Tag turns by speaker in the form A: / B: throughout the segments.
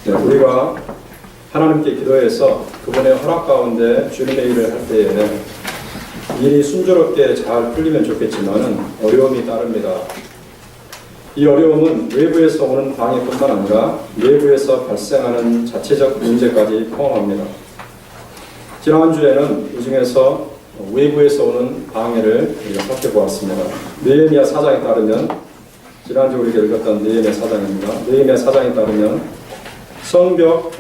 A: 네, 우리가 하나님께 기도해서 그분의 허락 가운데 주님의 일을 할 때에 일이 순조롭게 잘 풀리면 좋겠지만 어려움이 따릅니다. 이 어려움은 외부에서 오는 방해뿐만 아니라 내부에서 발생하는 자체적 문제까지 포함합니다. 지난주에는 이 중에서 외부에서 오는 방해를 우리가 살펴보았습니다. 느헤미야 4장에 따르면, 지난주 우리가 읽었던 느헤미야 4장입니다. 느헤미야 4장에 따르면 성벽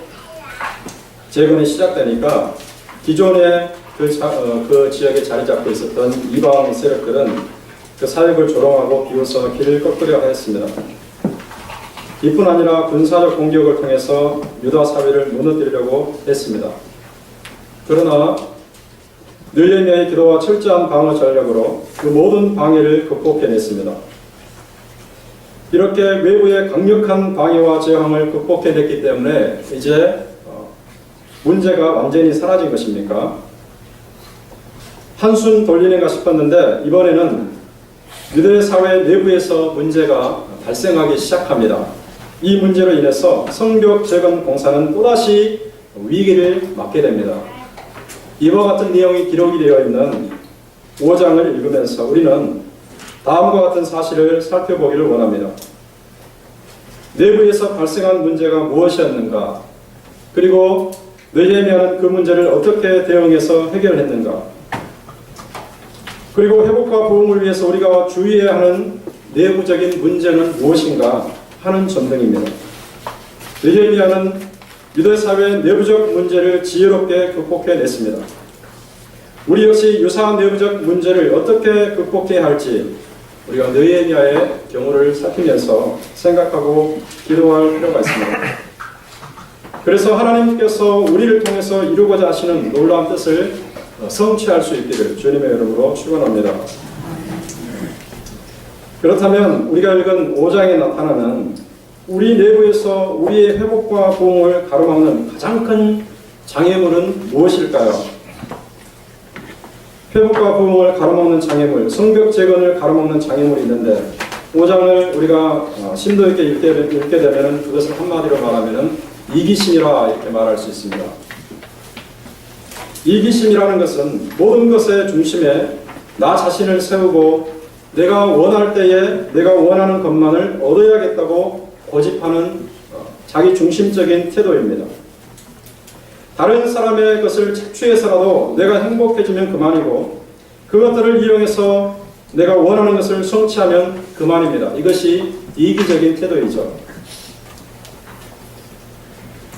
A: 재건이 시작되니까 기존에 그 지역에 자리 잡고 있었던 이방 세력들은 그 사역을 조롱하고 비웃어 길을 꺾으려 했습니다. 이뿐 아니라 군사적 공격을 통해서 유다 사회를 무너뜨리려고 했습니다. 그러나 느헤미야의 기도와 철저한 방어 전략으로 그 모든 방해를 극복해냈습니다. 이렇게 외부의 강력한 방해와 저항을 극복해냈기 때문에 이제 문제가 완전히 사라진 것입니까? 한숨 돌리는가 싶었는데 이번에는 유대 사회 내부에서 문제가 발생하기 시작합니다. 이 문제로 인해서 성벽 재건 공사는 또다시 위기를 맞게 됩니다. 이와 같은 내용이 기록이 되어 있는 5장을 읽으면서 우리는 다음과 같은 사실을 살펴보기를 원합니다. 내부에서 발생한 문제가 무엇이었는가? 그리고 느헤미야는 그 문제를 어떻게 대응해서 해결했는가? 그리고 회복과 부흥을 위해서 우리가 주의해야 하는 내부적인 문제는 무엇인가 하는 점 등입니다. 느헤미야는 유대 사회의 내부적 문제를 지혜롭게 극복해냈습니다. 우리 역시 유사한 내부적 문제를 어떻게 극복해야 할지 우리가 느헤미야의 경우를 살피면서 생각하고 기도할 필요가 있습니다. 그래서 하나님께서 우리를 통해서 이루고자 하시는 놀라운 뜻을 성취할 수 있기를 주님의 이름으로 축원합니다. 그렇다면 우리가 읽은 5장에 나타나는 우리 내부에서 우리의 회복과 부흥을 가로막는 가장 큰 장애물은 무엇일까요? 회복과 부흥을 가로막는 장애물, 성벽 재건을 가로막는 장애물이 있는데 5장을 우리가 심도 있게 읽게 되면 그것을 한마디로 말하면 이기심이라 이렇게 말할 수 있습니다. 이기심이라는 것은 모든 것의 중심에 나 자신을 세우고 내가 원할 때에 내가 원하는 것만을 얻어야겠다고 고집하는 자기 중심적인 태도입니다. 다른 사람의 것을 착취해서라도 내가 행복해지면 그만이고 그것들을 이용해서 내가 원하는 것을 성취하면 그만입니다. 이것이 이기적인 태도이죠.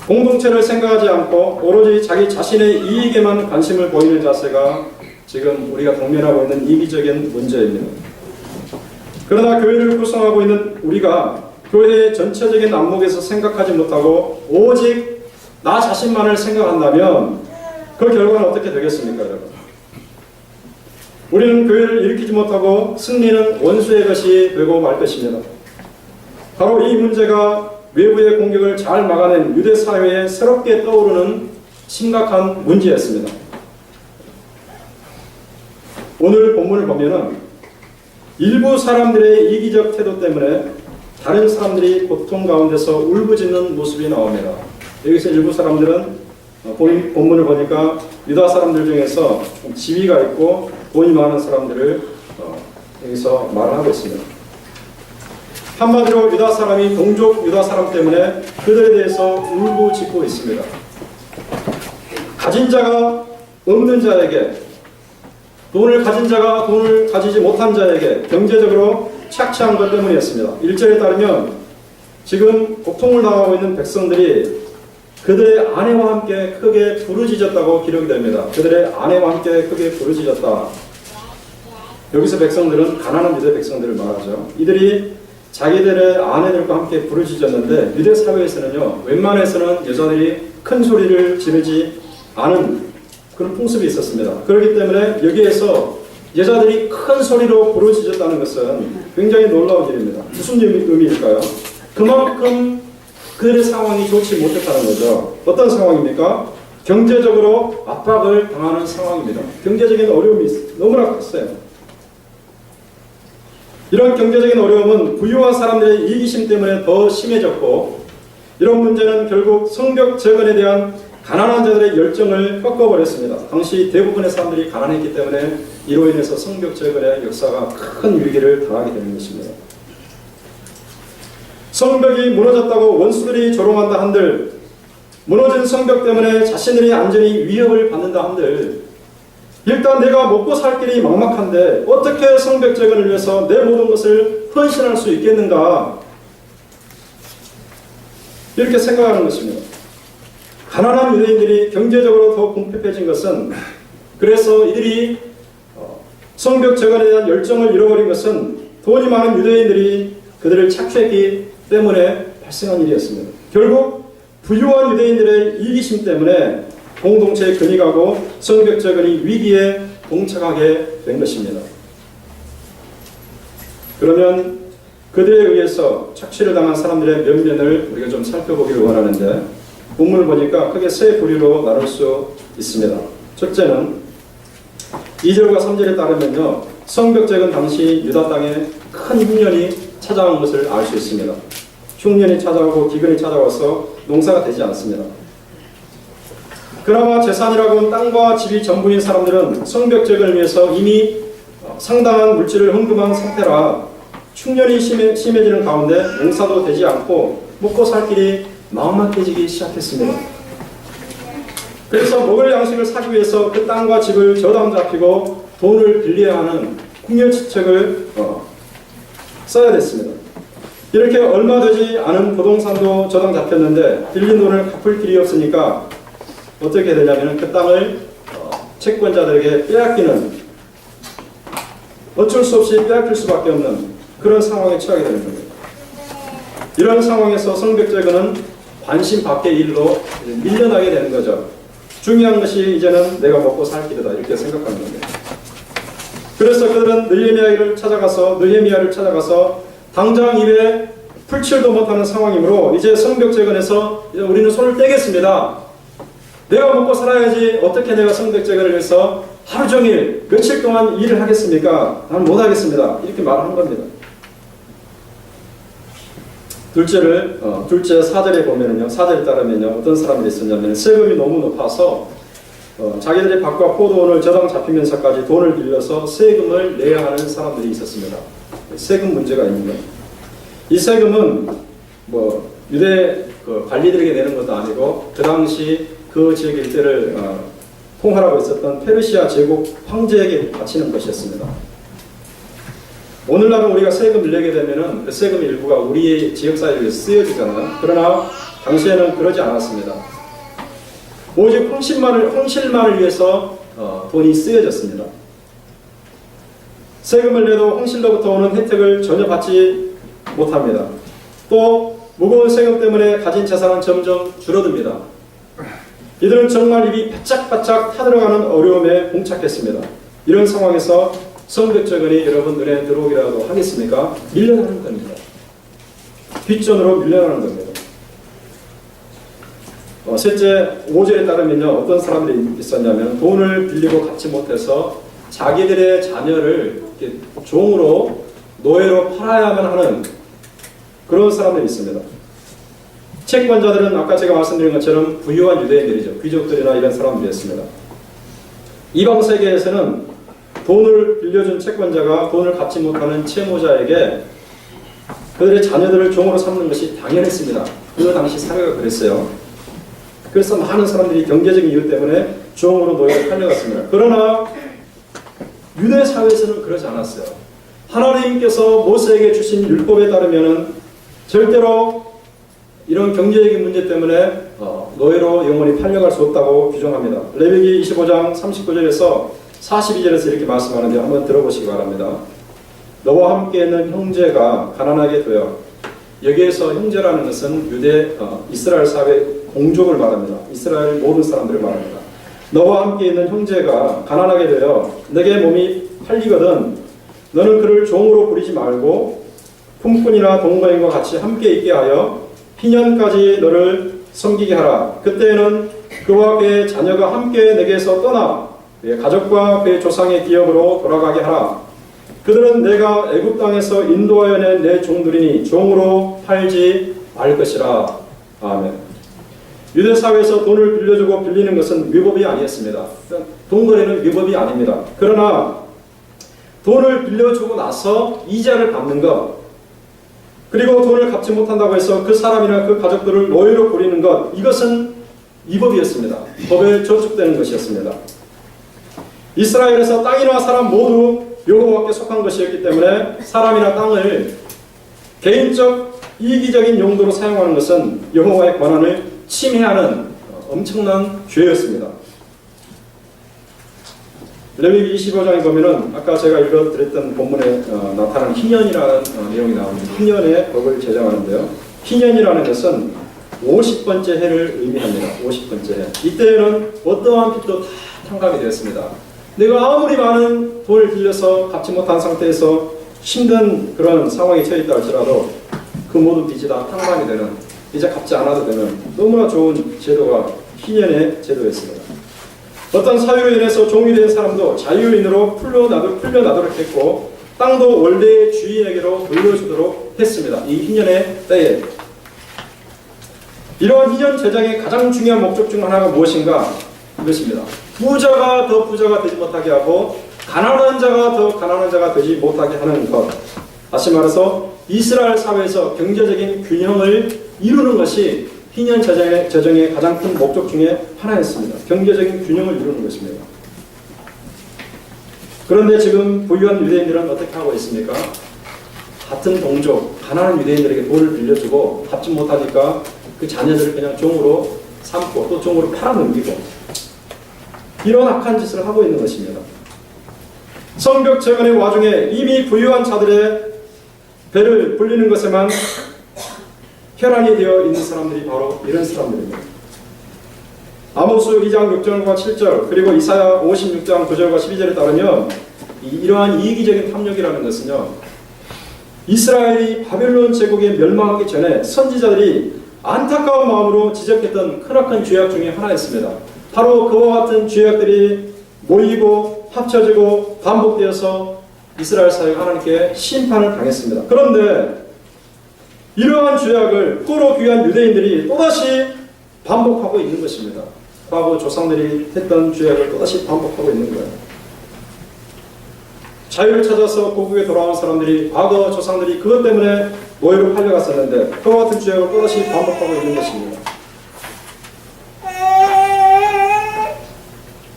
A: 공동체를 생각하지 않고 오로지 자기 자신의 이익에만 관심을 보이는 자세가 지금 우리가 당면하고 있는 이기적인 문제입니다. 그러나 교회를 구성하고 있는 우리가 교회의 전체적인 안목에서 생각하지 못하고 오직 나 자신만을 생각한다면 그 결과는 어떻게 되겠습니까, 여러분? 우리는 교회를 일으키지 못하고 승리는 원수의 것이 되고 말 것입니다. 바로 이 문제가 외부의 공격을 잘 막아낸 유대 사회에 새롭게 떠오르는 심각한 문제였습니다. 오늘 본문을 보면은 일부 사람들의 이기적 태도 때문에 다른 사람들이 고통 가운데서 울부짖는 모습이 나옵니다. 여기서 일부 사람들은 본문을 보니까 유다 사람들 중에서 지위가 있고 돈이 많은 사람들을 여기서 말을 하고 있습니다. 한마디로 유다 사람이 동족 유다 사람 때문에 그들에 대해서 울부짖고 있습니다. 가진 자가 없는 자에게, 돈을 가진 자가 돈을 가지지 못한 자에게 경제적으로 착취한 것 때문이었습니다. 1절에 따르면 지금 고통을 당하고 있는 백성들이 그들의 아내와 함께 크게 부르짖었다고 기록이 됩니다. 그들의 아내와 함께 크게 부르짖었다. 여기서 백성들은 가난한 유대 백성들을 말하죠. 이들이 자기들의 아내들과 함께 부르짖었는데 유대 사회에서는요, 웬만해서는 여자들이 큰 소리를 지르지 않은 그런 풍습이 있었습니다. 그렇기 때문에 여기에서 여자들이 큰 소리로 부르짖었다는 것은 굉장히 놀라운 일입니다. 무슨 의미일까요? 그만큼 그들의 상황이 좋지 못했다는 거죠. 어떤 상황입니까? 경제적으로 압박을 당하는 상황입니다. 경제적인 어려움이 너무나 컸어요. 이런 경제적인 어려움은 부유한 사람들의 이기심 때문에 더 심해졌고 이런 문제는 결국 성벽 재건에 대한 가난한 자들의 열정을 꺾어버렸습니다. 당시 대부분의 사람들이 가난했기 때문에 이로 인해서 성벽 재건의 역사가 큰 위기를 당하게 되는 것입니다. 성벽이 무너졌다고 원수들이 조롱한다 한들, 무너진 성벽 때문에 자신들의 안전이 위협을 받는다 한들, 일단 내가 먹고 살 길이 막막한데 어떻게 성벽 재건을 위해서 내 모든 것을 헌신할 수 있겠는가, 이렇게 생각하는 것입니다. 가난한 유대인들이 경제적으로 더 궁핍해진 것은, 그래서 이들이 성벽 재건에 대한 열정을 잃어버린 것은 돈이 많은 유대인들이 그들을 착취했기 때문에 발생한 일이었습니다. 결국 부유한 유대인들의 이기심 때문에 공동체의 근이 가고 성벽 재건이 위기에 봉착하게 된 것입니다. 그러면 그들에 의해서 착취를 당한 사람들의 면면을 우리가 좀 살펴보기를 원하는데, 본문을 보니까 크게 세 부류로 나눌 수 있습니다. 첫째는 2절과 3절에 따르면요, 성벽 재건 당시 유다 땅에 큰 흉년이 찾아온 것을 알 수 있습니다. 흉년이 찾아오고 기근이 찾아와서 농사가 되지 않습니다. 그나마 재산이라고는 땅과 집이 전부인 사람들은 성벽 재건을 위해서 이미 상당한 물질을 헌금한 상태라 흉년이 심해지는 가운데 농사도 되지 않고 먹고 살 길이 막막해지기 시작했습니다. 그래서 먹을 양식을 사기 위해서 그 땅과 집을 저당 잡히고 돈을 빌려야 하는 궁여지책을 써야 됐습니다. 이렇게 얼마 되지 않은 부동산도 저당 잡혔는데 빌린 돈을 갚을 길이 없으니까 어떻게 되냐면 그 땅을 채권자들에게 빼앗기는, 어쩔 수 없이 빼앗길 수밖에 없는 그런 상황에 처하게 되는 겁니다. 이런 상황에서 성벽 재건은 관심 밖의 일로 밀려나게 되는 거죠. 중요한 것이 이제는 내가 먹고 살 길이다, 이렇게 생각하는 겁니다. 그래서 그들은 느헤미야를 찾아가서 당장 입에 풀칠도 못하는 상황이므로 이제 성벽 재건에서 이제 우리는 손을 떼겠습니다. 내가 먹고 살아야지 어떻게 내가 성벽 재건을 위해서 하루 종일 며칠 동안 일을 하겠습니까? 나는 못하겠습니다. 이렇게 말하는 겁니다. 둘째 4절에 보면은요, 4절에 따르면요, 어떤 사람들이 있었냐면 세금이 너무 높아서 자기들의 밭과 포도원을 저당 잡히면서까지 돈을 빌려서 세금을 내야 하는 사람들이 있었습니다. 세금 문제가 있는 거예요. 이 세금은 유대 관리들에게 내는 것도 아니고 그 당시 그 지역 일대를 통할하고 있었던 페르시아 제국 황제에게 바치는 것이었습니다. 오늘날은 우리가 세금을 내게 되면은 그 세금의 일부가 우리의 지역사회에 위해서 쓰여지잖아요. 그러나 당시에는 그러지 않았습니다. 오직 홍실만을 위해서 돈이 쓰여졌습니다. 세금을 내도 홍실로부터 오는 혜택을 전혀 받지 못합니다. 또 무거운 세금 때문에 가진 재산은 점점 줄어듭니다. 이들은 정말 입이 바짝바짝 타들어가는 어려움에 봉착했습니다. 이런 상황에서 성벽 재건이 여러분 눈에 들어오기라도 하겠습니까? 밀려나는 겁니다. 뒷전으로 밀려나는 겁니다. 셋째 5절에 따르면요, 어떤 사람들이 있었냐면 돈을 빌리고 갚지 못해서 자기들의 자녀를 이렇게 종으로 노예로 팔아야만 하는 그런 사람들이 있습니다. 채권자들은 아까 제가 말씀드린 것처럼 부유한 유대인들이죠. 귀족들이나 이런 사람들이었습니다. 이방 세계에서는 돈을 빌려준 채권자가 돈을 갚지 못하는 채무자에게 그들의 자녀들을 종으로 삼는 것이 당연했습니다. 그 당시 사회가 그랬어요. 그래서 많은 사람들이 경제적인 이유 때문에 종으로 노예로 팔려갔습니다. 그러나 유대 사회에서는 그러지 않았어요. 하나님께서 모세에게 주신 율법에 따르면 절대로 이런 경제적인 문제 때문에 노예로 영원히 팔려갈 수 없다고 규정합니다. 레위기 25장 39절에서 42절에서 이렇게 말씀하는데 한번 들어보시기 바랍니다. 너와 함께 있는 형제가 가난하게 되어, 여기에서 형제라는 것은 이스라엘 사회 공족을 말합니다. 이스라엘 모든 사람들을 말합니다. 너와 함께 있는 형제가 가난하게 되어 내게 몸이 팔리거든 너는 그를 종으로 부리지 말고 품꾼이나 동거인과 같이 함께 있게 하여 희년까지 너를 섬기게 하라. 그때에는 그와 그의 자녀가 함께 내게서 떠나 그의 가족과 그의 조상의 기업으로 돌아가게 하라. 그들은 내가 애굽 땅에서 인도하여 낸 내 종들이니 종으로 팔지 말 것이라. 아멘. 유대 사회에서 돈을 빌려주고 빌리는 것은 위법이 아니었습니다. 돈 거래는 위법이 아닙니다. 그러나 돈을 빌려주고 나서 이자를 받는 것, 그리고 돈을 갚지 못한다고 해서 그 사람이나 그 가족들을 노예로 부리는 것, 이것은 위법이었습니다. 법에 저촉되는 것이었습니다. 이스라엘에서 땅이나 사람 모두 여호와께 속한 것이었기 때문에 사람이나 땅을 개인적 이기적인 용도로 사용하는 것은 여호와의 권한을 침해하는 엄청난 죄였습니다. 레위기 25장에 보면은 아까 제가 읽어드렸던 본문에 나타나는 희년이라는 내용이 나옵니다. 희년의 법을 제정하는데요. 희년이라는 것은 50번째 해를 의미합니다. 50번째 해. 이때에는 어떠한 빚도 다 탕감이 되었습니다. 내가 아무리 많은 돈을 빌려서 갚지 못한 상태에서 힘든 그런 상황에 처해있다 할지라도 그 모든 빚이 다 탕감이 되는, 이제 갚지 않아도 되는 너무나 좋은 제도가 희년의 제도였습니다. 어떤 사유로 인해서 종이 된 사람도 자유인으로 풀려나도록 했고 땅도 원래의 주인에게로 물려주도록 했습니다. 이 희년의 때에 이러한 희년 제정의 가장 중요한 목적 중 하나가 무엇인가? 이것입니다. 부자가 더 부자가 되지 못하게 하고 가난한 자가 더 가난한 자가 되지 못하게 하는 것. 다시 말해서 이스라엘 사회에서 경제적인 균형을 이루는 것이 희년 제정의 가장 큰 목적 중에 하나였습니다. 경제적인 균형을 이루는 것입니다. 그런데 지금 부유한 유대인들은 어떻게 하고 있습니까? 같은 동족, 가난한 유대인들에게 돈을 빌려주고 갚지 못하니까 그 자녀들을 그냥 종으로 삼고 또 종으로 팔아넘기고 이런 악한 짓을 하고 있는 것입니다. 성벽 재건의 와중에 이미 부유한 자들의 배를 불리는 것에만 혈안이 되어 있는 사람들이 바로 이런 사람들입니다. 아모스 2장 6절과 7절 그리고 이사야 56장 9절과 12절에 따르면 이러한 이기적인 탐욕이라는 것은요, 이스라엘이 바벨론 제국에 멸망하기 전에 선지자들이 안타까운 마음으로 지적했던 크나큰 죄악 중에 하나였습니다. 바로 그와 같은 죄악들이 모이고 합쳐지고 반복되어서 이스라엘 사회가 하나님께 심판을 당했습니다. 그런데 이러한 죄악을 꾸로 귀한 유대인들이 또다시 반복하고 있는 것입니다. 과거 조상들이 했던 죄악을 또다시 반복하고 있는 거예요. 자유를 찾아서 고국에 돌아온 사람들이 과거 조상들이 그것 때문에 노예로 팔려갔었는데 그와 같은 죄악을 또다시 반복하고 있는 것입니다.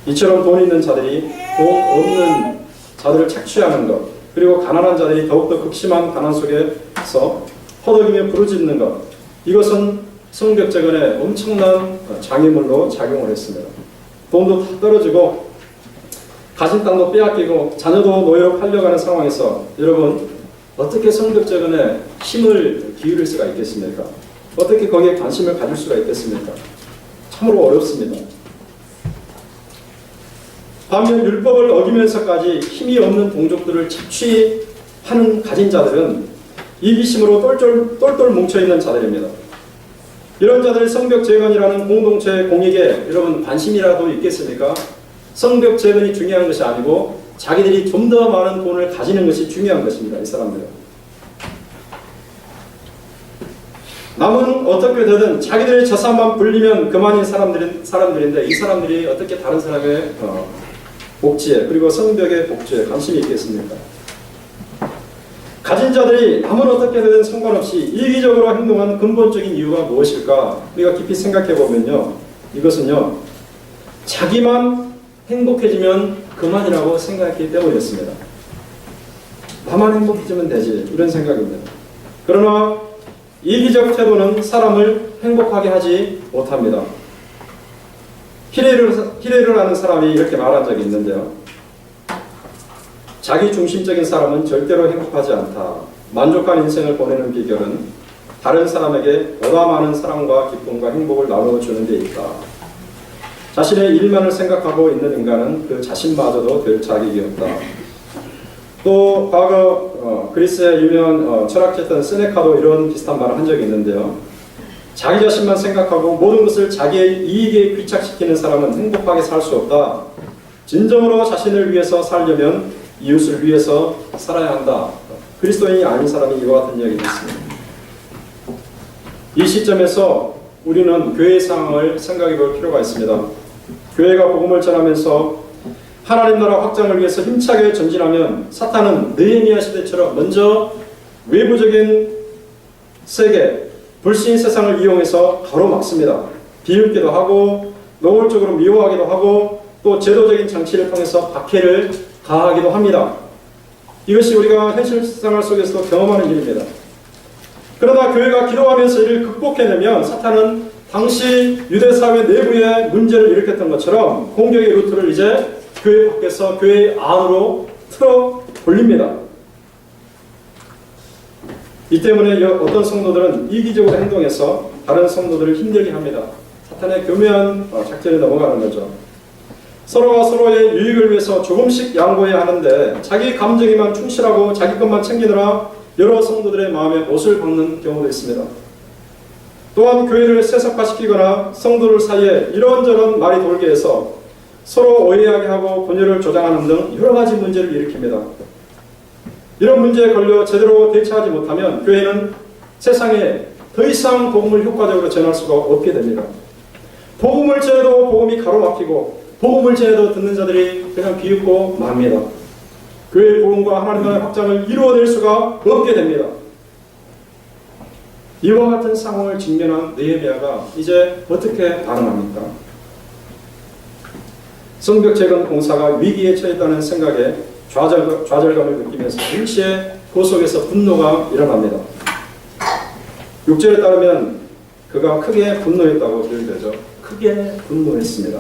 A: 이처럼 돈 있는 자들이 돈 없는 자들을 착취하는 것, 그리고 가난한 자들이 더욱더 극심한 가난 속에서 허덕이며 부르짖는 것, 이것은 성벽 재건에 엄청난 장애물로 작용을 했습니다. 돈도 다 떨어지고 가진 땅도 빼앗기고 자녀도 노예로 팔려가는 상황에서 여러분 어떻게 성벽 재건에 힘을 기울일 수가 있겠습니까? 어떻게 거기에 관심을 가질 수가 있겠습니까? 참으로 어렵습니다. 반면 율법을 어기면서까지 힘이 없는 동족들을 착취하는 가진 자들은 이기심으로 똘똘 뭉쳐있는 자들입니다. 이런 자들이 성벽 재건이라는 공동체 공익에 여러분 관심이라도 있겠습니까? 성벽 재건이 중요한 것이 아니고 자기들이 좀 더 많은 돈을 가지는 것이 중요한 것입니다. 이 사람들은. 남은 어떻게 되든 자기들의 재산만 불리면 그만인 사람들인데 이 사람들이 어떻게 다른 사람의 복지에 그리고 성벽의 복지에 관심이 있겠습니까? 가진 자들이 남은 어떻게 되든 상관없이 이기적으로 행동한 근본적인 이유가 무엇일까? 우리가 깊이 생각해 보면요, 이것은요, 자기만 행복해지면 그만이라고 생각했기 때문이었습니다. 나만 행복해지면 되지, 이런 생각입니다. 그러나 이기적 태도는 사람을 행복하게 하지 못합니다. 히레를 하는 사람이 이렇게 말한 적이 있는데요. 자기 중심적인 사람은 절대로 행복하지 않다. 만족한 인생을 보내는 비결은 다른 사람에게 보다 많은 사랑과 기쁨과 행복을 나누어주는 데 있다. 자신의 일만을 생각하고 있는 인간은 그 자신마저도 될 자격이 없다. 또 과거 그리스의 유명한 철학자였던 세네카도 이런 비슷한 말을 한 적이 있는데요. 자기 자신만 생각하고 모든 것을 자기의 이익에 귀착시키는 사람은 행복하게 살 수 없다. 진정으로 자신을 위해서 살려면 이웃을 위해서 살아야 한다. 그리스도인이 아닌 사람이 이와 같은 이야기를 했습니다. 이 시점에서 우리는 교회의 상황을 생각해 볼 필요가 있습니다. 교회가 복음을 전하면서 하나님 나라 확장을 위해서 힘차게 전진하면 사탄은 느헤미야 시대처럼 먼저 외부적인 세계, 불신의 세상을 이용해서 가로막습니다. 비웃기도 하고 노골적으로 미워하기도 하고 또 제도적인 장치를 통해서 박해를 가하기도 합니다. 이것이 우리가 현실 생활 속에서도 경험하는 일입니다. 그러나 교회가 기도하면서 이를 극복해내면 사탄은 당시 유대사회 내부의 문제를 일으켰던 것처럼 공격의 루트를 이제 교회 밖에서 교회 안으로 틀어 올립니다. 이 때문에 어떤 성도들은 이기적으로 행동해서 다른 성도들을 힘들게 합니다. 사탄의 교묘한 작전에 넘어가는 거죠. 서로가 서로의 유익을 위해서 조금씩 양보해야 하는데 자기 감정에만 충실하고 자기 것만 챙기느라 여러 성도들의 마음에 못을 박는 경우도 있습니다. 또한 교회를 세속화시키거나 성도들 사이에 이런저런 말이 돌게 해서 서로 오해하게 하고 분열을 조장하는 등 여러 가지 문제를 일으킵니다. 이런 문제에 걸려 제대로 대처하지 못하면 교회는 세상에 더 이상 복음을 효과적으로 전할 수가 없게 됩니다. 복음을 전해도 복음이 가로막히고 복음을 전해도 듣는 자들이 그냥 비웃고 맙니다. 교회의 복음과 하나님의 확장을 이루어낼 수가 없게 됩니다. 이와 같은 상황을 직면한 느헤미야가 이제 어떻게 반응합니까? 성벽 재건 공사가 위기에 처했다는 생각에 좌절감을 느끼면서 동시에 그 속에서 분노가 일어납니다. 6절에 따르면 그가 크게 분노했다고 기록되죠. 크게 분노했습니다.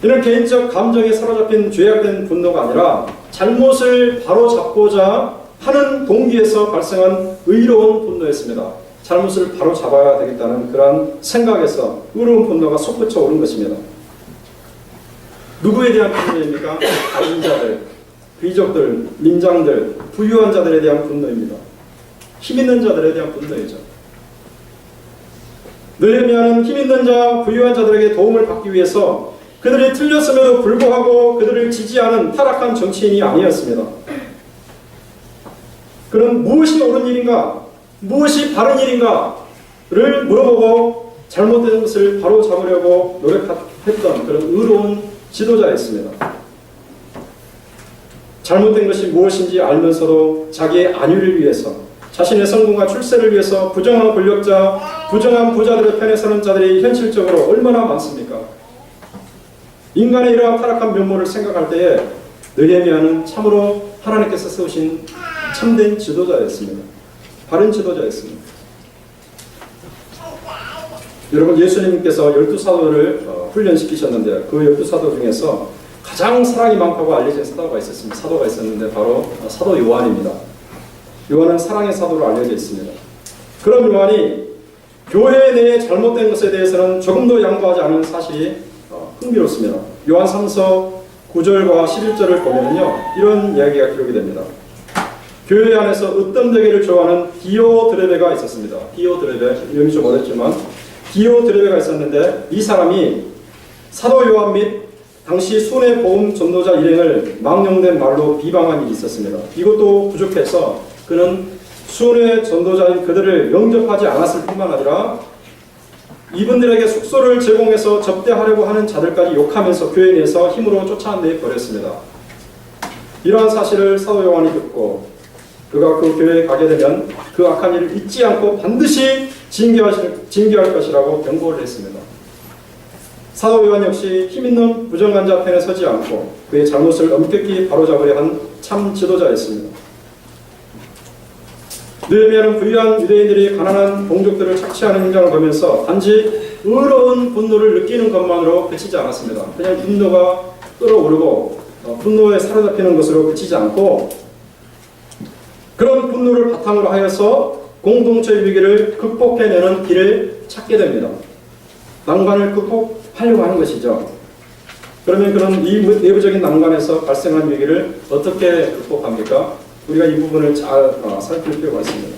A: 이는 개인적 감정에 사로잡힌 죄악된 분노가 아니라 잘못을 바로잡고자 하는 동기에서 발생한 의로운 분노였습니다. 잘못을 바로잡아야 되겠다는 그러한 생각에서 의로운 분노가 솟구쳐 오른 것입니다. 누구에 대한 분노입니까? 가진 자들, 귀족들, 민장들, 부유한 자들에 대한 분노입니다. 힘 있는 자들에 대한 분노이죠. 느헤미야는 힘 있는 자, 부유한 자들에게 도움을 받기 위해서 그들이 틀렸음에도 불구하고 그들을 지지하는 타락한 정치인이 아니었습니다. 그는 무엇이 옳은 일인가, 무엇이 바른 일인가를 물어보고 잘못된 것을 바로 잡으려고 노력했던 그런 의로운 지도자였습니다. 잘못된 것이 무엇인지 알면서도 자기의 안위를 위해서, 자신의 성공과 출세를 위해서 부정한 권력자, 부정한 부자들의 편에 서는 자들이 현실적으로 얼마나 많습니까? 인간의 이러한 타락한 면모를 생각할 때에 느헤미야는 참으로 하나님께서 세우신 참된 지도자였습니다. 바른 지도자였습니다. 여러분, 예수님께서 12사도를 훈련시키셨는데 그 12사도 중에서 가장 사랑이 많다고 알려진 사도가 있었습니다. 사도가 있었는데 바로 사도 요한입니다. 요한은 사랑의 사도로 알려져 있습니다. 그런 요한이 교회 내에 잘못된 것에 대해서는 조금도 양보하지 않은 사실이 흥미롭습니다. 요한 3서 9절과 11절을 보면요, 이런 이야기가 기록이 됩니다. 교회 안에서 으뜸되기를 좋아하는 디오드레베가 있었습니다. 디오드레베, 이름이 좀 어렵지만 디오드레베가 있었는데 이 사람이 사도 요한 및 당시 순회 복음 전도자 일행을 망령된 말로 비방한 일이 있었습니다. 이것도 부족해서 그는 순회 전도자인 그들을 영접하지 않았을 뿐만 아니라 이분들에게 숙소를 제공해서 접대하려고 하는 자들까지 욕하면서 교회 내에서 힘으로 쫓아내 버렸습니다. 이러한 사실을 사도 요한이 듣고 그가 그 교회에 가게 되면 그 악한 일을 잊지 않고 반드시 징계할 것이라고 경고를 했습니다. 사도 요한 역시 힘있는 부정한 자 편에 서지 않고 그의 잘못을 엄격히 바로잡으려 한 참 지도자였습니다. 느헤미야는 부유한 유대인들이 가난한 동족들을 착취하는 현장을 보면서 단지 의로운 분노를 느끼는 것만으로 그치지 않았습니다. 그냥 분노가 끓어오르고 분노에 사로잡히는 것으로 그치지 않고 그런 분노를 바탕으로 하여서 공동체 위기를 극복해내는 길을 찾게 됩니다. 난관을 극복하려고 하는 것이죠. 그러면 그런 이 내부적인 난관에서 발생한 위기를 어떻게 극복합니까? 우리가 이 부분을 잘 살필 필요가 있습니다.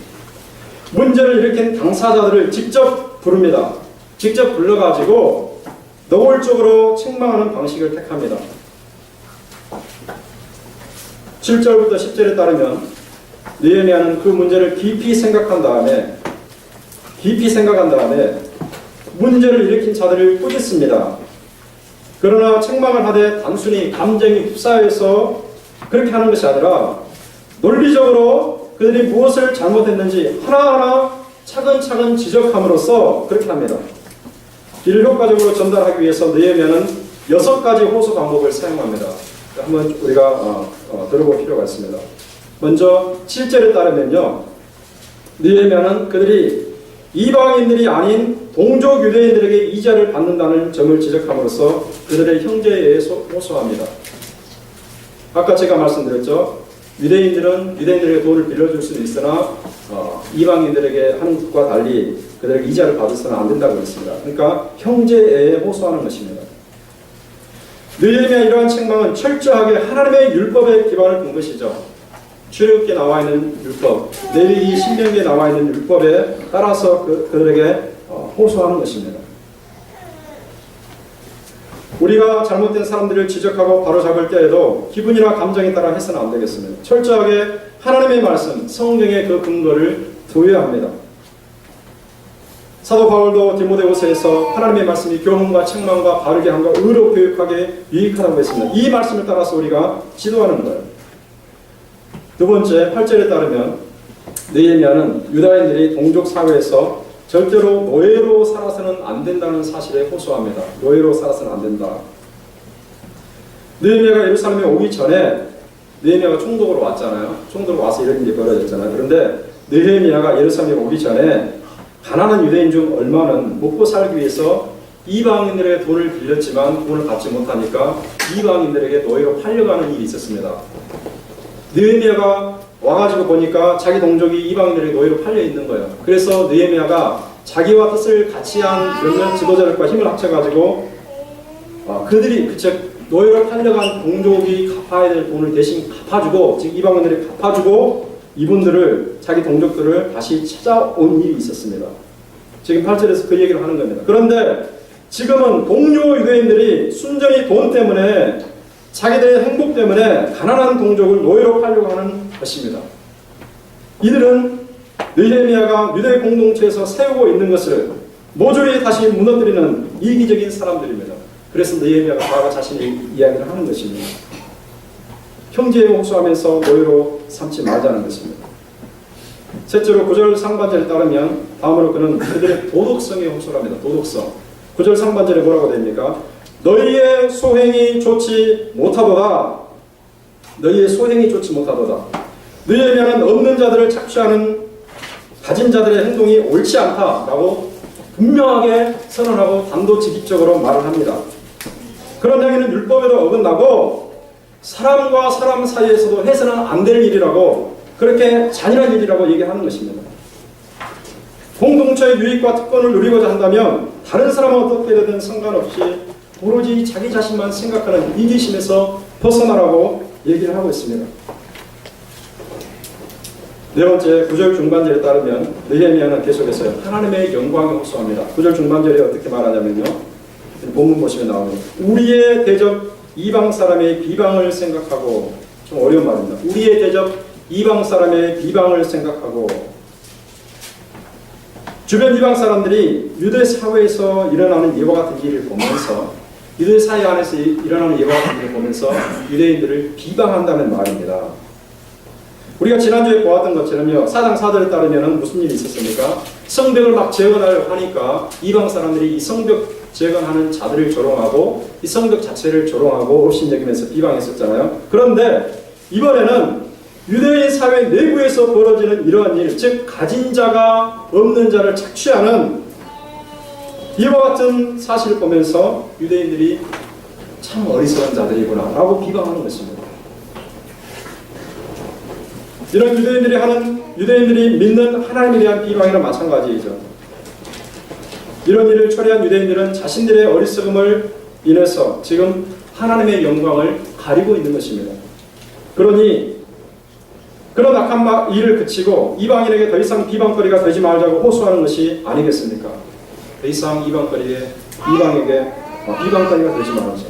A: 문제를 일으킨 당사자들을 직접 부릅니다. 직접 불러가지고 노골적으로 책망하는 방식을 택합니다. 7절부터 10절에 따르면 느헤미야는 그 문제를 깊이 생각한 다음에 깊이 생각한 다음에 문제를 일으킨 자들을 꾸짖습니다. 그러나 책망을 하되 단순히 감정이 휩싸여서 그렇게 하는 것이 아니라 논리적으로 그들이 무엇을 잘못했는지 하나하나 차근차근 지적함으로써 그렇게 합니다. 이를 효과적으로 전달하기 위해서 느헤미야는 6가지 호소 방법을 사용합니다. 한번 우리가 들어볼 필요가 있습니다. 먼저 7절에 따르면요, 느헤미야는 그들이 이방인들이 아닌 동족 유대인들에게 이자를 받는다는 점을 지적함으로써 그들의 형제에 의해 호소합니다. 아까 제가 말씀드렸죠. 유대인들은 유대인들에게 돈을 빌려줄 수는 있으나 이방인들에게 하는 것과 달리 그들에게 이자를 받아서는 안 된다고 했습니다. 그러니까 형제에 호소하는 것입니다. 느헤미야의 이러한 책망은 철저하게 하나님의 율법에 기반을 둔 것이죠. 출애굽기에 나와 있는 율법, 레위기 신명기에 나와 있는 율법에 따라서 그들에게 호소하는 것입니다. 우리가 잘못된 사람들을 지적하고 바로잡을 때에도 기분이나 감정에 따라 해서는 안 되겠습니다. 철저하게 하나님의 말씀, 성경의 그 근거를 두어야 합니다. 사도 바울도 디모데후서에서 하나님의 말씀이 교훈과 책망과 바르게 함과 의로 교육하게 유익하다고 했습니다. 이 말씀을 따라서 우리가 지도하는 거예요. 두 번째, 8절에 따르면 느헤미야는 유다인들이 동족 사회에서 절대로 노예로 살아서는 안 된다는 사실에 호소합니다. 노예로 살아서는 안 된다. 느헤미야가 예루살렘에 오기 전에 느헤미야가 총독으로 왔잖아요. 총독으로 와서 이런 일이 벌어졌잖아요. 그런데 느헤미야가 예루살렘에 오기 전에 가난한 유대인 중 얼마는 먹고 살기 위해서 이방인들에게 돈을 빌렸지만 돈을 받지 못하니까 이방인들에게 노예로 팔려가는 일이 있었습니다. 느헤미야가 와가지고 보니까 자기 동족이 이방인들에게 노예로 팔려 있는 거예요. 그래서 느헤미야가 자기와 뜻을 같이 한 몇몇 지도자들과 힘을 합쳐가지고 그들이 노예로 팔려간 동족이 갚아야 될 돈을 대신 갚아주고, 즉 이방인들이 갚아주고 이분들을, 자기 동족들을 다시 찾아온 일이 있었습니다. 지금 8절에서 그 얘기를 하는 겁니다. 그런데 지금은 동료 유대인들이 순전히 돈 때문에, 자기들의 행복 때문에 가난한 동족을 노예로 팔려고 하는 것입니다. 이들은 느헤미야가 유대 공동체에서 세우고 있는 것을 모조리 다시 무너뜨리는 이기적인 사람들입니다. 그래서 느헤미야가 다가 자신의 이야기를 하는 것입니다. 형제에 호소하면서 노예로 삼지 말자는 것입니다. 셋째로 9절 상반절에 따르면 다음으로 그는 그들의 도덕성에 호소를 합니다. 도덕성. 9절 상반절에 뭐라고 됩니까? 너희의 소행이 좋지 못하도다. 너희의 소행이 좋지 못하도다. 느헤미야는 없는 자들을 착취하는 가진 자들의 행동이 옳지 않다라고 분명하게 선언하고 단도직입적으로 말을 합니다. 그런 행위는 율법에도 어긋나고 사람과 사람 사이에서도 해서는 안 될 일이라고, 그렇게 잔인한 일이라고 얘기하는 것입니다. 공동체의 유익과 특권을 누리고자 한다면 다른 사람은 어떻게 되든 상관없이 오로지 자기 자신만 생각하는 이기심에서 벗어나라고 얘기를 하고 있습니다. 네 번째, 9절 중반절에 따르면 느헤미야는 계속해서 하나님의 영광에 호소합니다. 9절 중반절에 어떻게 말하냐면요, 본문 보시면 나오는 우리의 대적 이방 사람의 비방을 생각하고, 좀 어려운 말입니다. 우리의 대적 이방 사람의 비방을 생각하고, 주변 이방 사람들이 유대 사회에서 일어나는 예와 같은 일을 보면서, 유대 사회 안에서 일어나는 예와 같은 일을 보면서 유대인들을 비방한다는 말입니다. 우리가 지난주에 보았던 것처럼요, 4장 4절에 따르면 무슨 일이 있었습니까? 성벽을 막 재건하려고 하니까 이방 사람들이 이 성벽 재건하는 자들을 조롱하고 이 성벽 자체를 조롱하고 업신여기면서 비방했었잖아요. 그런데 이번에는 유대인 사회 내부에서 벌어지는 이러한 일, 즉 가진 자가 없는 자를 착취하는 이와 같은 사실을 보면서 유대인들이 참 어리석은 자들이구나 라고 비방하는 것입니다. 이런 유대인들이 믿는 하나님에 대한 비방이나 마찬가지이죠. 이런 일을 처리한 유대인들은 자신들의 어리석음을 인해서 지금 하나님의 영광을 가리고 있는 것입니다. 그러니 그런 악한 일을 그치고 이방인에게 더 이상 비방거리가 되지 말자고 호소하는 것이 아니겠습니까? 더 이상 이방에게 비방거리가 되지 말아서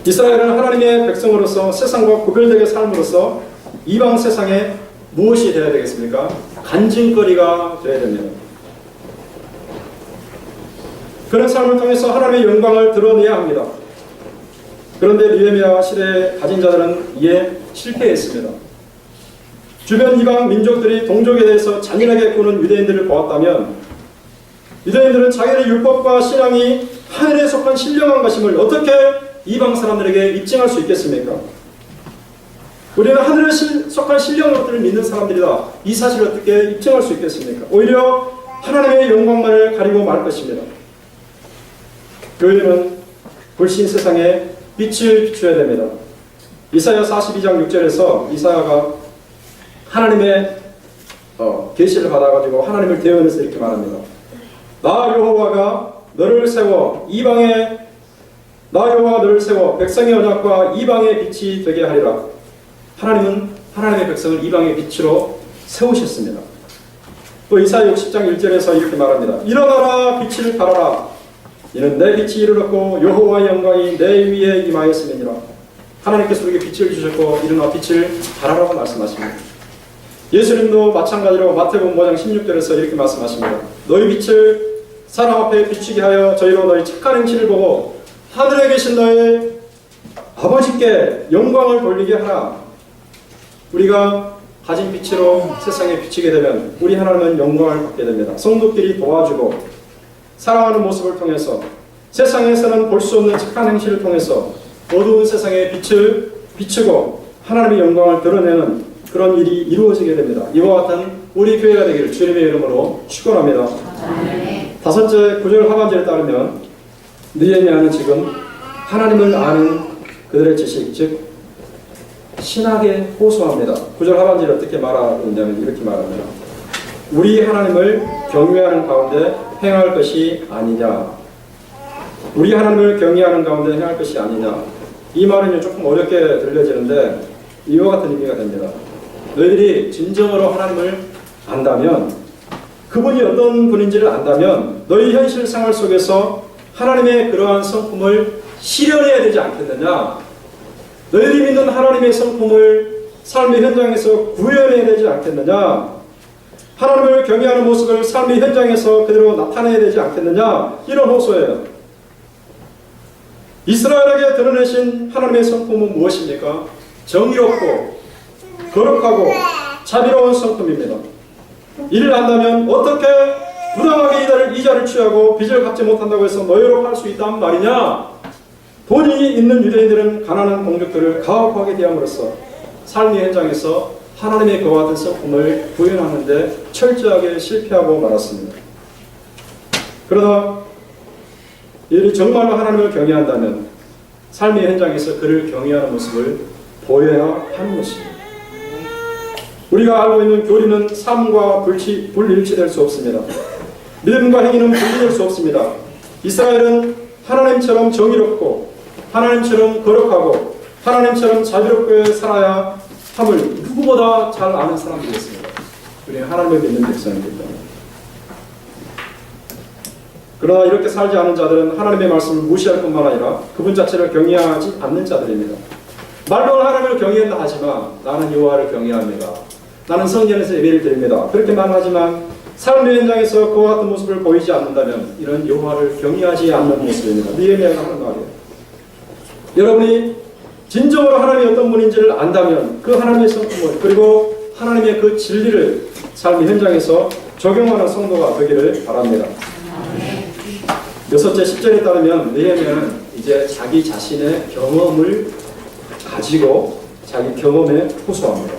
A: 이스라엘은 하나님의 백성으로서 세상과 구별되게 삶으로써 이방 세상에 무엇이 되어야 되겠습니까? 간증거리가 되어야 됩니다. 그런 삶을 통해서 하나님의 영광을 드러내야 합니다. 그런데 느헤미야 시대에 가진 자들은 이에 실패했습니다. 주변 이방 민족들이 동족에 대해서 잔인하게 구는 유대인들을 보았다면 유대인들은 자기의 율법과 신앙이 하늘에 속한 신령한 것임을 어떻게 이방 사람들에게 입증할 수 있겠습니까? 우리는 하늘에 속한 신령한 것들을 믿는 사람들이다. 이 사실을 어떻게 입증할 수 있겠습니까? 오히려 하나님의 영광만을 가리고 말 것입니다. 교회는 불신 세상에 빛을 비춰야 됩니다. 이사야 42장 6절에서 이사야가 하나님의 계시를 받아가지고 하나님을 대언해서 이렇게 말합니다. 나 여호와가 너를 세워 백성의 언약과 이방의 빛이 되게 하리라. 하나님은 하나님의 백성을 이방의 빛으로 세우셨습니다. 또 이사야 60장 1절에서 이렇게 말합니다. 일어나라 빛을 발하라. 이는 내 빛이 이르렀고 여호와의 영광이 내 위에 임하였음이니라. 하나님께서 우리에게 빛을 주셨고 일어나 빛을 발하라고 말씀하십니다. 예수님도 마찬가지로 마태복음 5장 16절에서 이렇게 말씀하십니다. 너희 빛을 사람 앞에 비추게 하여 저희로 너희 착한 행실을 보고 하늘에 계신 너희 아버지께 영광을 돌리게 하라. 우리가 가진 빛으로 세상에 비치게 되면 우리 하나님은 영광을 받게 됩니다. 성도끼리 도와주고 사랑하는 모습을 통해서 세상에서는 볼 수 없는 착한 행실을 통해서 어두운 세상에 빛을 비추고 하나님의 영광을 드러내는 그런 일이 이루어지게 됩니다. 이와 같은 우리 교회가 되기를 주님의 이름으로 축원합니다. 다섯째 9절 하반절에 따르면 느헤미야는 지금 하나님을 아는 그들의 지식, 즉 신학에 호소합니다. 9절 하반절에 어떻게 말하느냐면 이렇게 말합니다. 우리 하나님을 경외하는 가운데 행할 것이 아니냐. 우리 하나님을 경외하는 가운데 행할 것이 아니냐. 이 말은 조금 어렵게 들려지는데 이와 같은 의미가 됩니다. 너희들이 진정으로 하나님을 안다면, 그분이 어떤 분인지를 안다면 너희 현실 생활 속에서 하나님의 그러한 성품을 실현해야 되지 않겠느냐. 너희들이 믿는 하나님의 성품을 삶의 현장에서 구현해야 되지 않겠느냐. 하나님을 경외하는 모습을 삶의 현장에서 그대로 나타내야 되지 않겠느냐. 이런 호소예요. 이스라엘에게 드러내신 하나님의 성품은 무엇입니까? 정의롭고 거룩하고 자비로운 성품입니다. 이를 안다면 어떻게 부당하게 이자를 취하고 빚을 갚지 못한다고 해서 너희로 할 수 있단 말이냐? 돈이 있는 유대인들은 가난한 동족들을 가혹하게 대함으로써 삶의 현장에서 하나님의 그와 같은 성품을 구현하는데 철저하게 실패하고 말았습니다. 그러나 이들이 정말로 하나님을 경외한다면 삶의 현장에서 그를 경외하는 모습을 보여야 하는 것입니다. 우리가 알고 있는 교리는 삶과 불일치될 수 없습니다. 믿음과 행위는 분리될 수 없습니다. 이스라엘은 하나님처럼 정의롭고 하나님처럼 거룩하고 하나님처럼 자비롭게 살아야 함을 누구보다 잘 아는 사람들이었습니다. 우리는 하나님을 믿는 백성이기 때문에. 그러나 이렇게 살지 않은 자들은 하나님의 말씀을 무시할 뿐만 아니라 그분 자체를 경외하지 않는 자들입니다. 말로는 하나님을 경외한다 하지만 나는 여호와를 경외합니다. 나는 성전에서 예배를 드립니다. 그렇게 말하지만 삶의 현장에서 그와 같은 모습을 보이지 않는다면 이런 여호와를 경외하지 않는 모습입니다. 느헤미야가 하는 말이에요. 여러분이 진정으로 하나님이 어떤 분인지를 안다면 그 하나님의 성품을 그리고 하나님의 그 진리를 삶의 현장에서 적용하는 성도가 되기를 바랍니다. 여섯째 10절에 따르면 느헤미야는 이제 자기 자신의 경험을 가지고 자기 경험에 호소합니다.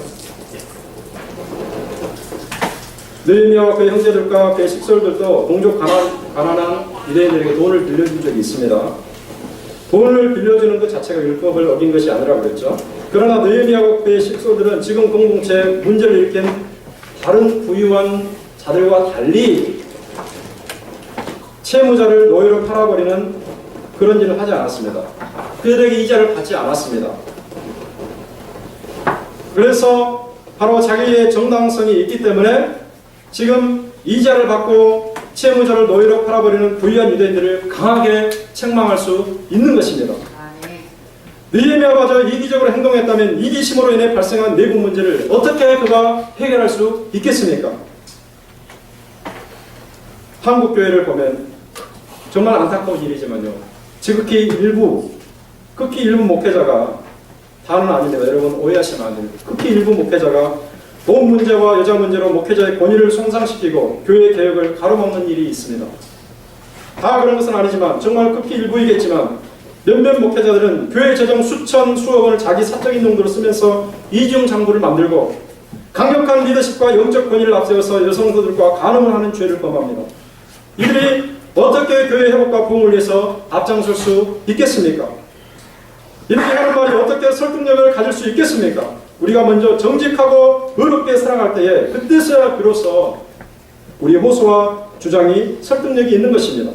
A: 느헤미야와 그의 형제들과 그의 식솔들도 동족 가난한 유대인들에게 돈을 빌려준 적이 있습니다. 돈을 빌려주는 것 자체가 율법을 어긴 것이 아니라고 그랬죠. 그러나 느헤미야와 그의 식솔들은 지금 공동체에 문제를 일으킨 다른 부유한 자들과 달리 채무자를 노예로 팔아버리는 그런 일을 하지 않았습니다. 그들에게 이자를 받지 않았습니다. 그래서 바로 자기의 정당성이 있기 때문에 지금 이자를 받고 채무자를 노예로 팔아버리는 부유한 유대인들을 강하게 책망할 수 있는 것입니다. 느헤미야마저 이기적으로 행동했다면 이기심으로 인해 발생한 내부 문제를 어떻게 그가 해결할 수 있겠습니까? 한국 교회를 보면 정말 안타까운 일이지만요. 극히 일부 목회자가, 다는 아닙니다. 여러분 오해하시면 안 됩니다. 극히 일부 목회자가 돈 문제와 여자 문제로 목회자의 권위를 손상시키고 교회 개혁을 가로막는 일이 있습니다. 다 그런 것은 아니지만 정말 극히 일부이겠지만 몇몇 목회자들은 교회 재정 수천 수억 원을 자기 사적인 용도로 쓰면서 이중 장부를 만들고 강력한 리더십과 영적 권위를 앞세워서 여성들과 간음을 하는 죄를 범합니다. 이들이 어떻게 교회 회복과 부흥을 위해서 앞장설 수 있겠습니까? 이들이 하는 말이 어떻게 설득력을 가질 수 있겠습니까? 우리가 먼저 정직하고 의롭게 살아갈 때에 그때서야 비로소 우리의 호소와 주장이 설득력이 있는 것입니다.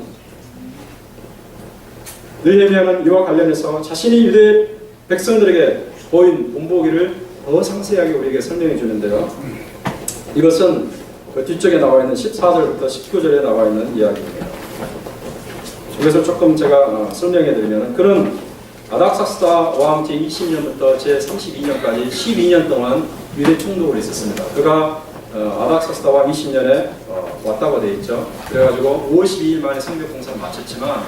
A: 느헤미야는 이와 관련해서 자신이 유대 백성들에게 보인 본보기를 더 상세하게 우리에게 설명해 주는데요. 이것은 그 뒤쪽에 나와 있는 14절부터 19절에 나와 있는 이야기입니다. 이것을 조금 제가 설명해 드리면, 그는 아닥사스다 왕 제20년부터 제32년까지 12년 동안 유대 총독으로 있었습니다. 그가 아닥사스다 왕 20년에 왔다고 되어 있죠. 그래가지고 52일 만에 성벽 공사를 마쳤지만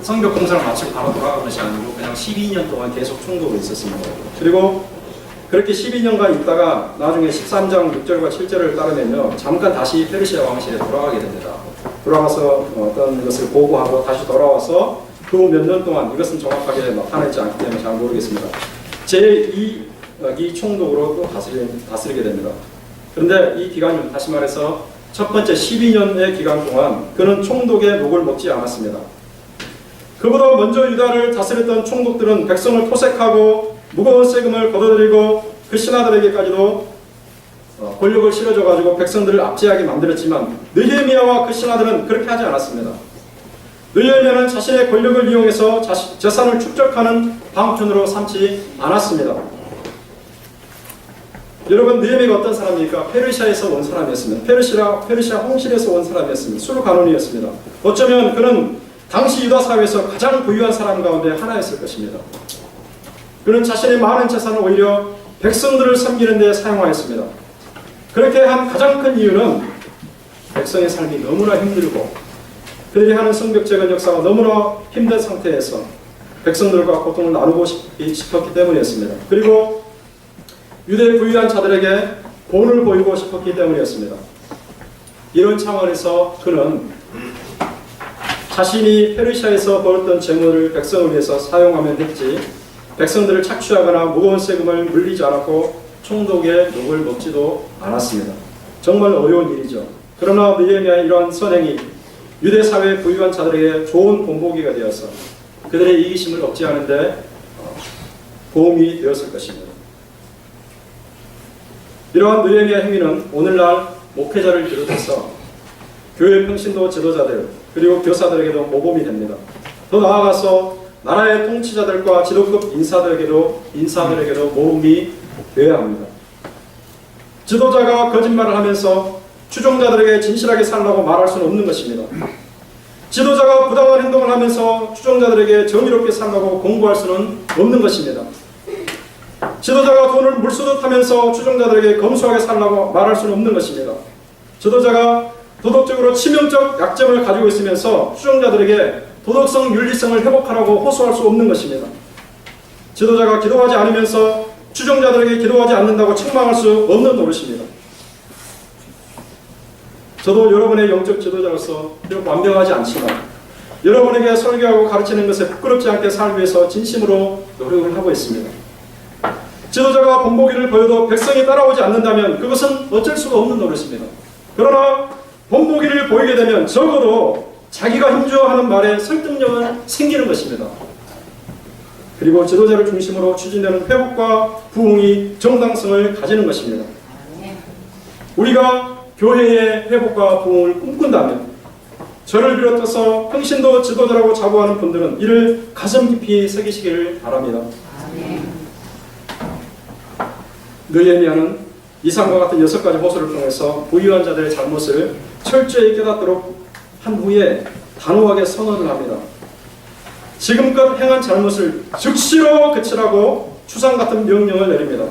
A: 성벽 공사를 마치고 바로 돌아간 것이 아니고 그냥 12년 동안 계속 총독으로 있었습니다. 그리고 그렇게 12년간 있다가 나중에 13장 6절과 7절을 따르면요, 잠깐 다시 페르시아 왕실에 돌아가게 됩니다. 돌아가서 어떤 것을 보고하고 다시 돌아와서 그 후 몇 년 동안, 이것은 정확하게 나타나지 않기 때문에 잘 모르겠습니다, 제2기 총독으로 또 다스리게 됩니다. 그런데 이 기간은 다시 말해서 첫 번째 12년의 기간 동안 그는 총독의 녹을 먹지 않았습니다. 그보다 먼저 유다를 다스렸던 총독들은 백성을 토색하고 무거운 세금을 걷어들이고 그 신하들에게까지도 권력을 실어줘가지고 백성들을 압제하게 만들었지만 느헤미야와 그 신하들은 그렇게 하지 않았습니다. 느헤미야는 자신의 권력을 이용해서 재산을 축적하는 방편으로 삼지 않았습니다. 여러분, 느헤미야가 어떤 사람입니까? 페르시아에서 온 사람이었습니다. 페르시아 홍실에서 온 사람이었습니다. 술가논이었습니다. 어쩌면 그는 당시 유다 사회에서 가장 부유한 사람 가운데 하나였을 것입니다. 그는 자신의 많은 재산을 오히려 백성들을 섬기는 데 사용하였습니다. 그렇게 한 가장 큰 이유는 백성의 삶이 너무나 힘들고 그들이 하는 성벽재건 역사가 너무나 힘든 상태에서 백성들과 고통을 나누고 싶었기 때문이었습니다. 그리고 유대 부유한 자들에게 본을 보이고 싶었기 때문이었습니다. 이런 차원에서 그는 자신이 페르시아에서 벌었던 재물을 백성을 위해서 사용하면 했지, 백성들을 착취하거나 무거운 세금을 물리지 않았고 총독의 녹을 먹지도 않았습니다. 정말 어려운 일이죠. 그러나 느헤미야의 이러한 선행이 유대 사회의 부유한 자들에게 좋은 본보기가 되어서 그들의 이기심을 억제하는 데 도움이 되었을 것입니다. 이러한 느헤미야 행위는 오늘날 목회자를 비롯해서 교회 평신도 지도자들 그리고 교사들에게도 모범이 됩니다. 더 나아가서 나라의 통치자들과 지도급 인사들에게도 모범이 되어야 합니다. 지도자가 거짓말을 하면서 추종자들에게 진실하게 살라고 말할 수는 없는 것입니다. 지도자가 부당한 행동을 하면서 추종자들에게 정의롭게 살라고 공부할 수는 없는 것입니다. 지도자가 돈을 물수듯 하면서 추종자들에게 검소하게 살라고 말할 수는 없는 것입니다. 지도자가 도덕적으로 치명적 약점을 가지고 있으면서 추종자들에게 도덕성, 윤리성을 회복하라고 호소할 수 없는 것입니다. 지도자가 기도하지 않으면서 추종자들에게 기도하지 않는다고 책망할 수 없는 노릇입니다. 저도 여러분의 영적 지도자로서 비록 완벽하지 않지만 여러분에게 설교하고 가르치는 것에 부끄럽지 않게 살기 위해서 진심으로 노력을 하고 있습니다. 지도자가 본보기를 보여도 백성이 따라오지 않는다면 그것은 어쩔 수가 없는 노릇입니다. 그러나 본보기를 보이게 되면 적어도 자기가 힘주어 하는 말에 설득력은 생기는 것입니다. 그리고 지도자를 중심으로 추진되는 회복과 부흥이 정당성을 가지는 것입니다. 우리가 교회의 회복과 부흥을 꿈꾼다면 저를 비롯해서 평신도 지도자라고 자부하는 분들은 이를 가슴 깊이 새기시기를 바랍니다. 느헤미야는 이상과 같은 6가지 호소를 통해서 부유한 자들의 잘못을 철저히 깨닫도록 한 후에 단호하게 선언을 합니다. 지금껏 행한 잘못을 즉시로 그치라고 추상 같은 명령을 내립니다.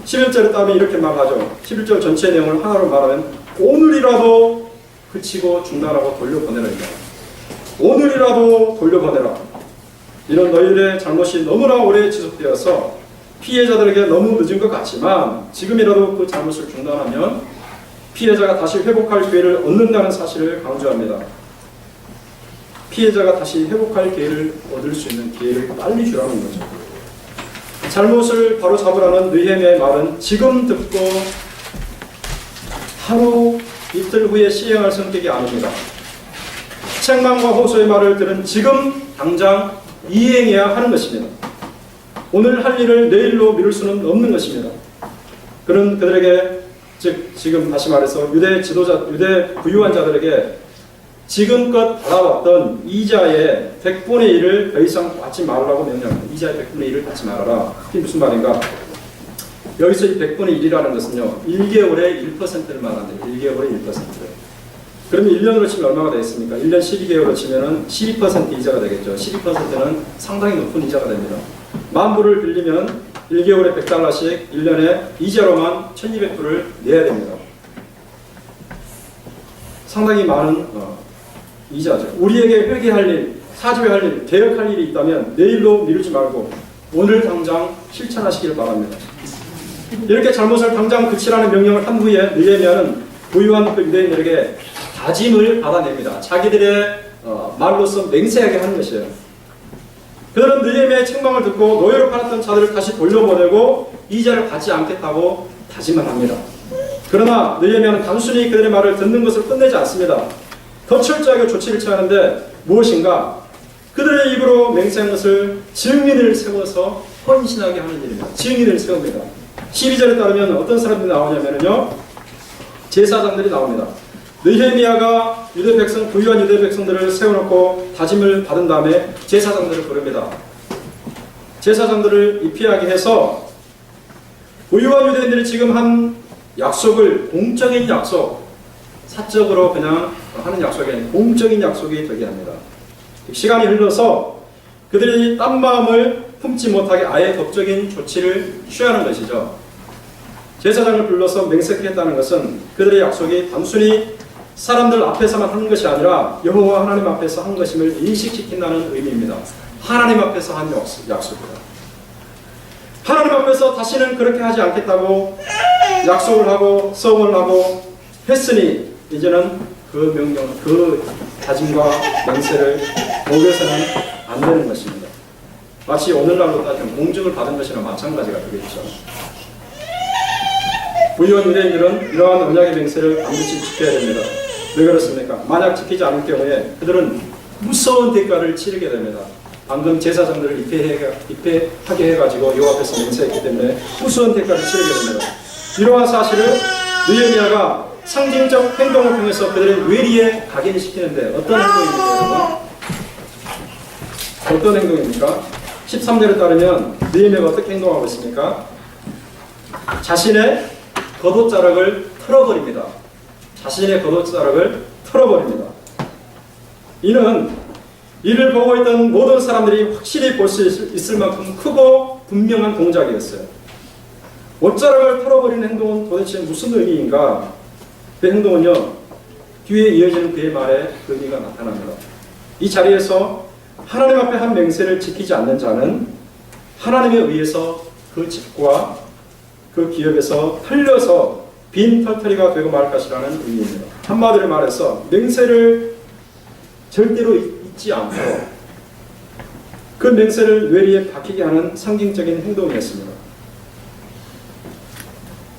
A: 11절에 따르면 이렇게 말하죠. 11절 전체 내용을 하나로 말하면 오늘이라도 그치고 중단하고 돌려보내라입니다. 오늘이라도 돌려보내라. 이런 너희들의 잘못이 너무나 오래 지속되어서 피해자들에게 너무 늦은 것 같지만 지금이라도 그 잘못을 중단하면 피해자가 다시 회복할 기회를 얻는다는 사실을 강조합니다. 피해자가 다시 회복할 기회를 얻을 수 있는 기회를 빨리 주라는 거죠. 잘못을 바로잡으라는 느헤미야의 말은 지금 듣고 하루 이틀 후에 시행할 성격이 아닙니다. 책망과 호소의 말을 들은 지금 당장 이행해야 하는 것입니다. 오늘 할 일을 내일로 미룰 수는 없는 것입니다. 그런 그들에게, 즉 지금 다시 말해서 유대 지도자, 유대 부유한 자들에게 지금껏 받아왔던 이자의 100분의 1을 더 이상 받지 말라고 명령합니다. 이자의 100분의 1을 받지 말아라. 그게 무슨 말인가? 여기서 이 100분의 1이라는 것은요, 1개월에 1%를 말합니다. 1개월에 1%. 그러면 1년으로 치면 얼마가 되겠습니까? 1년 12개월로 치면 12% 이자가 되겠죠. 12%는 상당히 높은 이자가 됩니다. 10,000불을 빌리면 1개월에 $100씩 1년에 이자로만 1,200불을 내야 됩니다. 상당히 많은 이자죠. 우리에게 회개할 일, 사죄할 일, 개혁할 일이 있다면 내일로 미루지 말고 오늘 당장 실천하시길 바랍니다. 이렇게 잘못을 당장 그치라는 명령을 한 후에 느헤미야는 부유한 그 유대인들에게 다짐을 받아냅니다. 자기들의 말로써 맹세하게 하는 것이에요. 그들은 느헤미야의 책망을 듣고 노예로 팔았던 자들을 다시 돌려보내고 이자를 받지 않겠다고 다짐을 합니다. 그러나 느헤미야는 단순히 그들의 말을 듣는 것을 끝내지 않습니다. 더 철저하게 조치를 취하는데 무엇인가? 그들의 입으로 맹세한 것을 증인을 세워서 헌신하게 하는 일입니다. 증인을 세웁니다. 12절에 따르면 어떤 사람들이 나오냐면요, 제사장들이 나옵니다. 느헤미야가 유대 백성, 부유한 유대 백성들을 세워놓고 다짐을 받은 다음에 제사장들을 부릅니다. 제사장들을 입회하게 해서 부유한 유대인들이 지금 한 약속을, 공적인 약속, 사적으로 그냥 하는 약속이 아닌 공적인 약속이 되게 합니다. 시간이 흘러서 그들이 딴 마음을 품지 못하게 아예 법적인 조치를 취하는 것이죠. 제사장을 불러서 맹세했다는 것은 그들의 약속이 단순히 사람들 앞에서만 하는 것이 아니라 여호와 하나님 앞에서 한 것임을 인식시킨다는 의미입니다. 하나님 앞에서 한 약속이다. 하나님 앞에서 다시는 그렇게 하지 않겠다고 약속을 하고 서원을 하고 했으니 이제는 그 명령, 그 다짐과 맹세를 어겨서는 안 되는 것입니다. 마치 오늘날로 따지면 공증을 받은 것이나 마찬가지가 되겠죠. 부유한 유대인들은 이러한 언약의 맹세를 반드시 지켜야 됩니다. 왜 그렇습니까? 만약 지키지 않을 경우에 그들은 무서운 대가를 치르게 됩니다. 방금 제사장들을 입회하게 해가지고 여호와 앞에서 맹세했기 때문에 무서운 대가를 치르게 됩니다. 이러한 사실을 느헤미야가 상징적 행동을 통해서 그들의 외리에 각인시키는데 어떤 행동입니까? 어떤 행동입니까? 13절에 따르면 느헤미야가 어떻게 행동하고 있습니까? 자신의 겉옷자락을 털어버립니다. 자신의 겉옷자락을 털어버립니다. 이는 이를 보고 있던 모든 사람들이 확실히 볼 수 있을 만큼 크고 분명한 동작이었어요. 옷자락을 털어버리는 행동은 도대체 무슨 의미인가? 그 행동은요, 뒤에 이어지는 그의 말에 그 의미가 나타납니다. 이 자리에서 하나님 앞에 한 맹세를 지키지 않는 자는 하나님에 의해서 그 집과 그 기업에서 털려서 빈 털터리가 되고 말 것이라는 의미입니다. 한마디로 말해서 맹세를 절대로 잊지 않고 그 맹세를 뇌리에 박히게 하는 상징적인 행동이었습니다.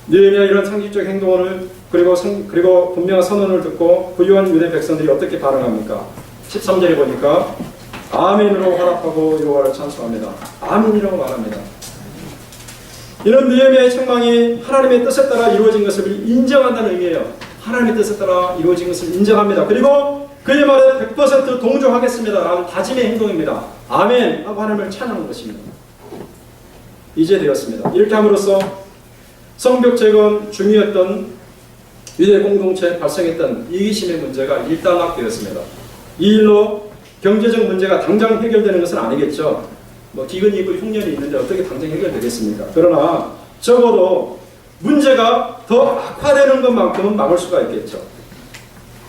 A: 느헤미야 이런 상징적 행동을 그리고 분명한 선언을 듣고 부유한 유대 백성들이 어떻게 반응합니까? 13절에 보니까 아멘으로 화답하고 여호와를 찬송합니다. 아멘이라고 말합니다. 이런 느헤미야의 책망이 하나님의 뜻에 따라 이루어진 것을 인정한다는 의미예요. 하나님의 뜻에 따라 이루어진 것을 인정합니다. 그리고 그의 말에 100% 동조하겠습니다 라는 다짐의 행동입니다. 아멘 하고 하나님을 찬양하는 것입니다. 이제 되었습니다. 이렇게 함으로써 성벽 재건 중이었던 유대 공동체에 발생했던 이기심의 문제가 일단락되었습니다. 이 일로 경제적 문제가 당장 해결되는 것은 아니겠죠. 기근이 있고 흉년이 있는데 어떻게 당장 해결되겠습니까? 그러나 적어도 문제가 더 악화되는 것만큼은 막을 수가 있겠죠.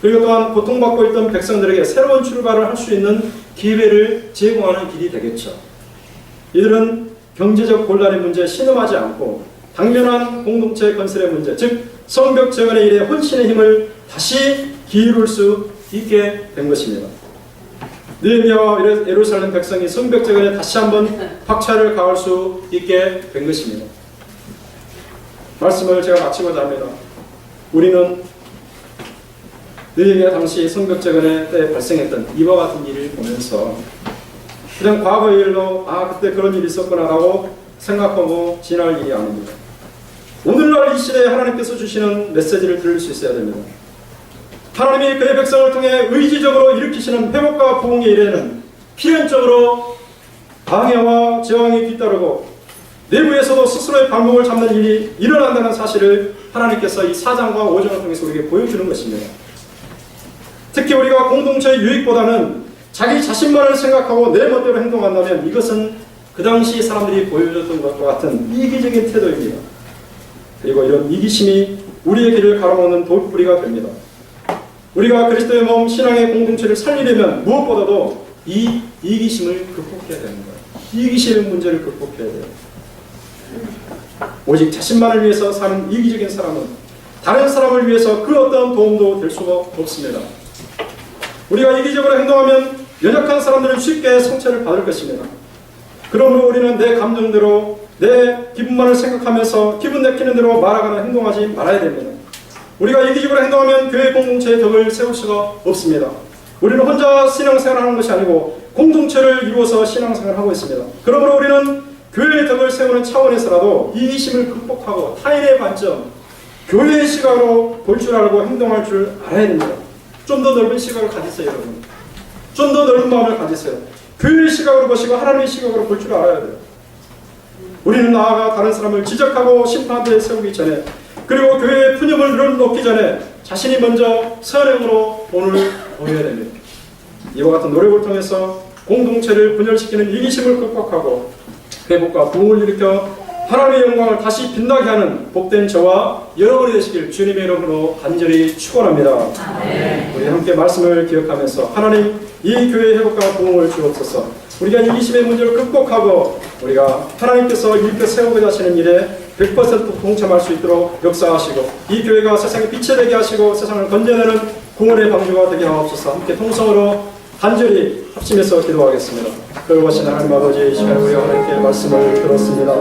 A: 그리고 또한 고통받고 있던 백성들에게 새로운 출발을 할 수 있는 기회를 제공하는 길이 되겠죠. 이들은 경제적 곤란의 문제에 신음하지 않고 당면한 공동체 건설의 문제, 즉 성벽 재건의 일에 혼신의 힘을 다시 기울일 수 있게 된 것입니다. 느헤미야와 예루살렘 백성이 성벽 재건에 다시 한번 박차를 가할 수 있게 된 것입니다. 말씀을 제가 마치고자 합니다. 우리는 느헤미야 당시 성벽 재건의 때 발생했던 이와 같은 일을 보면서 그냥 과거의 일로 그때 그런 일이 있었구나라고 생각하고 지날 일이 아닙니다. 오늘날 이 시대에 하나님께서 주시는 메시지를 들을 수 있어야 됩니다. 하나님이 그의 백성을 통해 의지적으로 일으키시는 회복과 부흥의 일에는 필연적으로 방해와 저항이 뒤따르고 내부에서도 스스로의 발목을 잡는 일이 일어난다는 사실을 하나님께서 이 4장과 5장을 통해서 우리에게 보여주는 것입니다. 특히 우리가 공동체의 유익보다는 자기 자신만을 생각하고 내 멋대로 행동한다면 이것은 그 당시 사람들이 보여줬던 것과 같은 이기적인 태도입니다. 그리고 이런 이기심이 우리의 길을 가로막는 돌뿌리가 됩니다. 우리가 그리스도의 몸 신앙의 공동체를 살리려면 무엇보다도 이 이기심을 극복해야 되는 거예요. 이기심의 문제를 극복해야 돼요. 오직 자신만을 위해서 사는 이기적인 사람은 다른 사람을 위해서 그 어떤 도움도 될 수가 없습니다. 우리가 이기적으로 행동하면 연약한 사람들은 쉽게 상처를 받을 것입니다. 그러므로 우리는 내 감정대로 내 기분만을 생각하면서 기분 내키는 대로 말하거나 행동하지 말아야 됩니다. 우리가 이기적으로 행동하면 교회 공동체의 덕을 세울 수가 없습니다. 우리는 혼자 신앙생활을 하는 것이 아니고 공동체를 이루어서 신앙생활을 하고 있습니다. 그러므로 우리는 교회의 덕을 세우는 차원에서라도 이기심을 극복하고 타인의 관점, 교회의 시각으로 볼 줄 알고 행동할 줄 알아야 됩니다. 좀 더 넓은 시각을 가지세요, 여러분. 좀 더 넓은 마음을 가지세요. 교회의 시각으로 보시고 하나님의 시각으로 볼 줄 알아야 돼요. 우리는 나아가 다른 사람을 지적하고 심판대에 세우기 전에, 그리고 교회의 푸념을 놓기 전에 자신이 먼저 선행으로 본을 보여야 됩니다. 이와 같은 노력을 통해서 공동체를 분열시키는 이기심을 극복하고 회복과 부흥을 일으켜 하나님의 영광을 다시 빛나게 하는 복된 저와 여러분이 되시길 주님의 이름으로 간절히 축원합니다. 우리 함께 말씀을 기억하면서 하나님 이 교회의 회복과 부흥을 주옵소서. 우리가 이기심의 문제를 극복하고 우리가 하나님께서 일으켜 세우고자 하시는 일에 100% 동참할 수 있도록 역사하시고 이 교회가 세상에 빛이 되게 하시고 세상을 건져내는 구원의 방주가 되게 하옵소서. 함께 통성으로 간절히 합심해서 기도하겠습니다. 거룩하신 하나님 아버지, 이 시간에 우리가 하나님께 말씀을 들었습니다.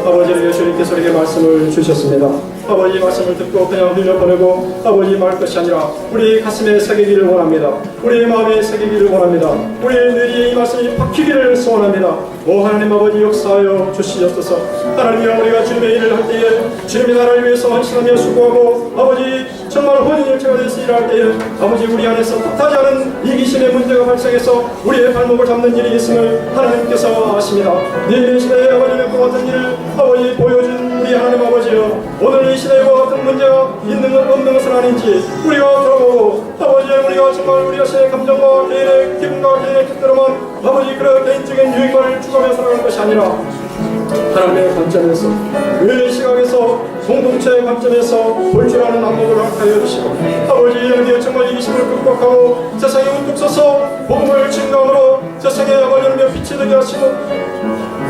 A: 아버지는 예수님께서 우리에게 말씀을 주셨습니다. 아버지 말씀을 듣고 그냥 흘려보내고 아버지 말 것이 아니라 우리 가슴에 새기기를 원합니다. 우리의 마음에 새기기를 원합니다. 우리의 뇌리에 이 말씀이 박히기를 소원합니다. 오 하나님 아버지 역사하여 주시옵소서. 하나님이여 우리가 주님의 일을 할 때에 주님의 나라를 위해서 헌신하며 수고하고 아버지 정말 혼인일체가 돼서 일할 때에 아버지 우리 안에서 뜻하지 않은 이기심의 문제가 발생해서 우리의 발목을 잡는 일이 있음을 하나님께서 아십니다. 이 시대에 아버지는 그 같은 일을 아버지 보여준 우리 하나님 아버지여, 오늘 이 시대에 그 같은 문제가 있는 것 없는 것은 아닌지 우리가 들어보고 아버지 우리가 정말 우리 자신의 감정과 개인의 기분과 개인의 뜻대로만 아버지 그런 개인적인 유익만을 추구하며 살아가는 것이 아니라 하나님의 관점에서 교회의 시각에서 공동체의 관점에서 볼 줄 아는 안목을 허락하여 주시고 아버지 여기에 정말 이기심을 극복하고 세상에 우뚝 서서 복음을 증거함으로 세상에 아버지의 빛이 되게 하시고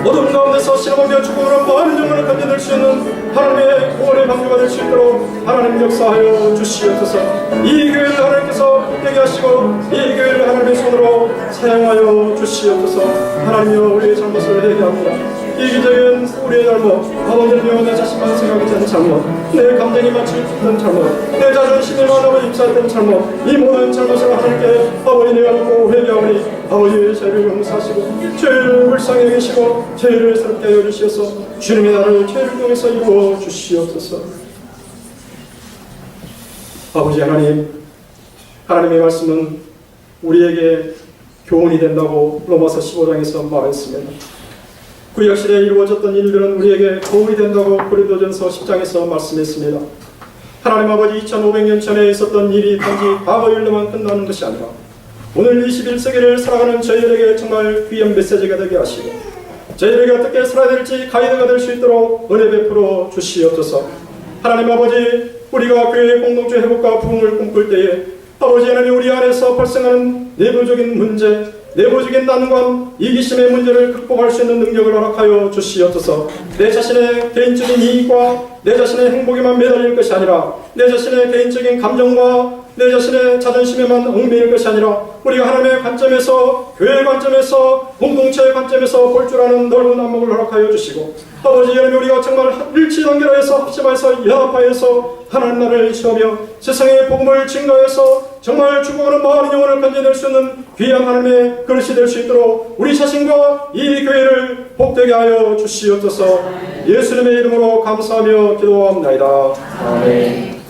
A: 어둠 가운데서 신음하며 죽음으로 많은 영혼을 건져낼 수 있는 하나님의 구원의 방주가 될 수 있도록 하나님 역사하여 주시옵소서. 이 교회를 하나님께서 되게 하시고 이 교회를 하나님의 손으로 사용하여 주시옵소서. 하나님이여 우리의 잘못을 회개합니다. 이기적인 우리의 잘못, 아버지여 내 자신만 생각했던 잘못, 내 감정이 맞추었던 잘못, 내 자존심이 만하고 입사했던 잘못, 이 모든 잘못을 하나님께 아버지 내가 놓고 회개하오니 아버지의 죄를 용서하시고 죄를 불쌍히 여기시고 죄를 새롭게 하여 주시옵소서. 주님의 나를 죄를 통해서 이루어 주시옵소서. 아버지 하나님, 하나님의 말씀은 우리에게 교훈이 된다고 로마서 15장에서 말했습니다. 구약시대에 이루어졌던 일들은 우리에게 도움이 된다고 고린도전서 10장에서 말씀했습니다. 하나님 아버지 2500년 전에 있었던 일이 단지 과거 일로만 끝나는 것이 아니라 오늘 21세기를 살아가는 저희들에게 정말 귀한 메시지가 되게 하시고 저희들에게 어떻게 살아야 될지 가이드가 될 수 있도록 은혜 베풀어 주시옵소서. 하나님 아버지 우리가 교회의 공동체 회복과 부흥을 꿈꿀 때에 아버지 하나님, 우리 안에서 발생하는 내부적인 문제, 내부적인 난관, 이기심의 문제를 극복할 수 있는 능력을 허락하여 주시옵소서. 내 자신의 개인적인 이익과 내 자신의 행복에만 매달릴 것이 아니라 내 자신의 개인적인 감정과 내 자신의 자존심에만 얽매일 것이 아니라 우리가 하나님의 관점에서, 교회의 관점에서, 공동체의 관점에서 볼 줄 아는 넓은 안목을 허락하여 주시고, 아버지 하나님, 우리가 정말 일치단결하여서 합심하여서 연합하여서 하나님 나라를 이루며 세상의 복음을 증거해서 정말 죽어가는 많은 영혼을 건져낼 수 있는 귀한 하나님의 그릇이 될 수 있도록 우리 자신과 이 교회를 복되게 하여 주시옵소서. 예수님의 이름으로 감사하며 기도합니다. 아멘.